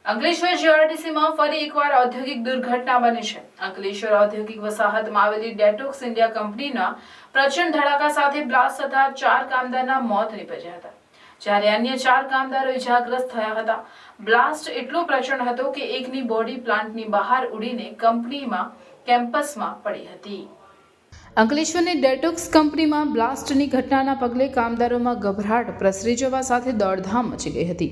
અંકલેશ્વર જીઆરડીસીમાં ફરી એકવાર ઔદ્યોગિક દુર્ઘટના બની છે। અંકલેશ્વર ઔદ્યોગિક વસાહતમાં આવેલી ડેટોક્સ ઇન્ડિયા કંપનીના પ્રચંડ ધડાકા સાથે બ્લાસ્ટ થતા 4 કામદારના મોત નીપજ્યા હતા, જ્યારે અન્ય 4 કામદારો ઇજાગ્રસ્ત થયા હતા। બ્લાસ્ટ એટલો પ્રચંડ હતો કે એકની બોડી પ્લાન્ટની બહાર ઉડીને કંપનીમાં કેમ્પસમાં પડી હતી। અંકલેશ્વરની ડેટોક્સ કંપનીમાં બ્લાસ્ટની ઘટનાના પગલે કામદારોમાં ગભરાટ પ્રસરી જવા સાથે દોડધામ મચી ગઈ હતી।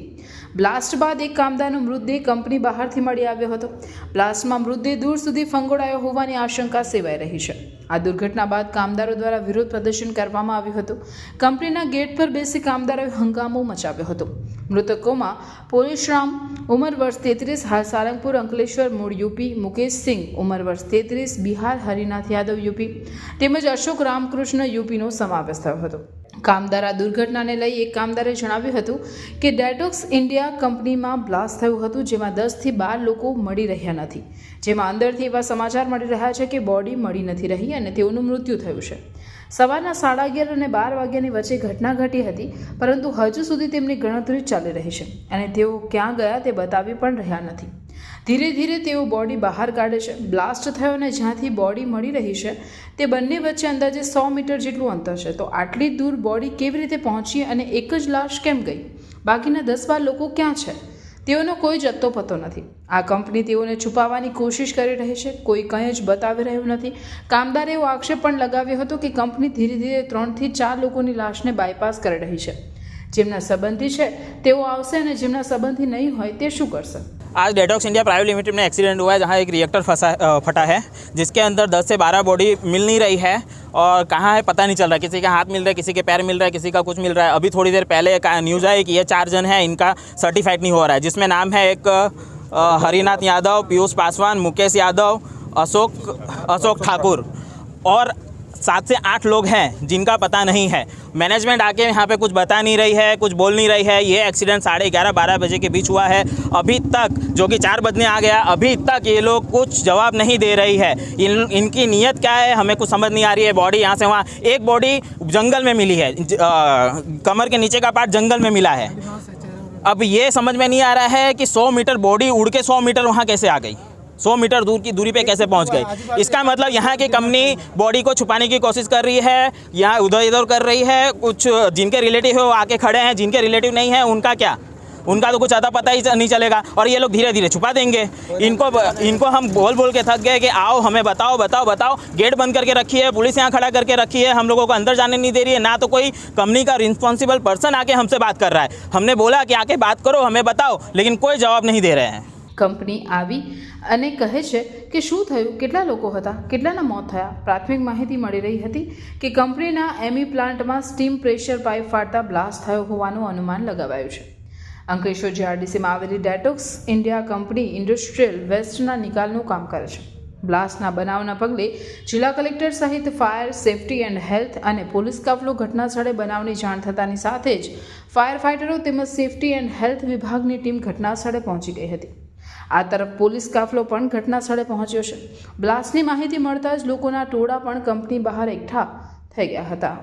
બ્લાસ્ટ બાદ એક કામદારનો મૃતદેહ કંપની બહારથી મળી આવ્યો હતો। બ્લાસ્ટમાં મૃતદેહ દૂર સુધી ફંગોળાયો હોવાની આશંકા સેવાઈ રહી છે। આ દુર્ઘટના બાદ કામદારો દ્વારા વિરોધ પ્રદર્શન કરવામાં આવ્યું હતું। કંપનીના ગેટ પર બેસી કામદારોએ હંગામો મચાવ્યો હતો। મૃતકોમાં પોલીશરામ ઉંમર વર્ષ 33 હાલ સારંગપુર અંકલેશ્વર મૂળ યુપી, મુકેશ સિંહ ઉંમર વર્ષ 33 બિહાર, હરિનાથ યાદવ યુપી તેમજ અશોક રામકૃષ્ણ યુપીનો સમાવેશ થયો હતો। કામદાર આ દુર્ઘટનાને લઈ એક કામદારે જણાવ્યું હતું કે ડેટોક્સ ઇન્ડિયા કંપનીમાં બ્લાસ્ટ થયું હતું, જેમાં 10 થી 12 લોકો મળી રહ્યા નથી, જેમાં અંદરથી એવા સમાચાર મળી રહ્યા છે કે બોડી મળી નથી રહી અને તેઓનું મૃત્યુ થયું છે। સવારના 11:30 અને 12 વાગ્યાની વચ્ચે ઘટના ઘટી હતી, પરંતુ હજુ સુધી તેમની ગણતરી ચાલી રહી છે અને તેઓ ક્યાં ગયા તે બતાવી પણ રહ્યા નથી। ધીરે ધીરે તેઓ બોડી બહાર કાઢે છે। બ્લાસ્ટ થયો અને જ્યાંથી બોડી મળી રહી છે તે બંને વચ્ચે અંદાજે 100 મીટર જેટલું અંતર છે, તો આટલી દૂર બોડી કેવી રીતે પહોંચી અને એક જ લાશ કેમ ગઈ? બાકીના 10-12 લોકો ક્યાં છે? તેઓનો કોઈ જથ્થો પતો નથી। આ કંપની તેઓને છુપાવવાની કોશિશ કરી રહી છે, કોઈ કંઈ જ બતાવી રહ્યું નથી। કામદારે એવો આક્ષેપ પણ લગાવ્યો હતો કે કંપની ધીરે ધીરે 3 થી 4 લોકોની લાશને બાયપાસ કરી રહી છે। જેમના સંબંધી છે તેઓ આવશે અને જેમના સંબંધી નહીં હોય તે શું કરશે? आज डेटॉक्स इंडिया प्राइवेट लिमिटेड में एक्सीडेंट हुआ है, जहां एक रिएक्टर फटा है, जिसके अंदर 10 से 12 बॉडी मिल नहीं रही है और कहाँ है पता नहीं चल रहा है। किसी का हाथ मिल रहा है, किसी के पैर मिल रहा है, किसी का कुछ मिल रहा है। अभी थोड़ी देर पहले न्यूज़ आई कि ये 4 जन हैं, इनका सर्टिफाइड नहीं हो रहा है, जिसमें नाम है एक हरिनाथ यादव, पीयूष पासवान, मुकेश यादव, अशोक ठाकुर और 7 से 8 लोग हैं जिनका पता नहीं है। मैनेजमेंट आके यहाँ पे कुछ बता नहीं रही है, कुछ बोल नहीं रही है। ये एक्सीडेंट 11:30-12 बजे के बीच हुआ है। अभी तक, जो कि 4 बजने आ गया, अभी तक ये लोग कुछ जवाब नहीं दे रही है। इनकी नीयत क्या है हमें कुछ समझ नहीं आ रही है। बॉडी यहाँ से वहाँ, एक बॉडी जंगल में मिली है, कमर के नीचे का पार्ट जंगल में मिला है। अब ये समझ में नहीं आ रहा है कि 100 मीटर बॉडी उड़ के 100 मीटर वहाँ कैसे आ गई, 100 मीटर दूर की दूरी पे कैसे पहुंच गई। इसका मतलब यहाँ की कंपनी बॉडी को छुपाने की कोशिश कर रही है, यहाँ उधर इधर कर रही है। कुछ जिनके रिलेटिव है वो आके खड़े हैं, जिनके रिलेटिव नहीं है उनका क्या, उनका तो कुछ अता पता ही नहीं चलेगा और ये लोग धीरे धीरे छुपा देंगे। इनको हम बोल के थक गए कि आओ हमें बताओ। गेट बंद करके रखी है, पुलिस यहाँ खड़ा करके रखी है, हम लोगों को अंदर जाने नहीं दे रही है। ना तो कोई कंपनी का रिस्पॉन्सिबल पर्सन आके हमसे बात कर रहा है। हमने बोला कि आके बात करो, हमें बताओ, लेकिन कोई जवाब नहीं दे रहे हैं। કંપની આવી અને કહે છે કે શું થયું, કેટલા લોકો હતા, કેટલાના મોત થયા? પ્રાથમિક માહિતી મળી રહી હતી કે કંપનીના એમી પ્લાન્ટમાં સ્ટીમ પ્રેશર પાઇપ ફાટતા બ્લાસ્ટ થયો હોવાનું અનુમાન લગાવાયું છે। અંકલેશ્વર જીઆરડીસીમાં આવેલી ડેટોક્સ ઇન્ડિયા કંપની ઇન્ડસ્ટ્રીયલ વેસ્ટના નિકાલનું કામ કરે છે। બ્લાસ્ટના બનાવના પગલે જિલ્લા કલેક્ટર સહિત ફાયર સેફટી એન્ડ હેલ્થ અને પોલીસ કાફલો ઘટનાસ્થળે બનાવની જાણ થતાની સાથે જ ફાયર ફાઇટરો તેમજ સેફટી એન્ડ હેલ્થ વિભાગની ટીમ ઘટનાસ્થળે પહોંચી ગઈ હતી। આ તરફ પોલીસ કાફલો પણ ઘટનાસ્થળે પહોંચ્યો છે। બ્લાસ્ટની માહિતી મળતા જ લોકોના ટોળા પણ કંપની બહાર એકઠા થઈ ગયા હતા।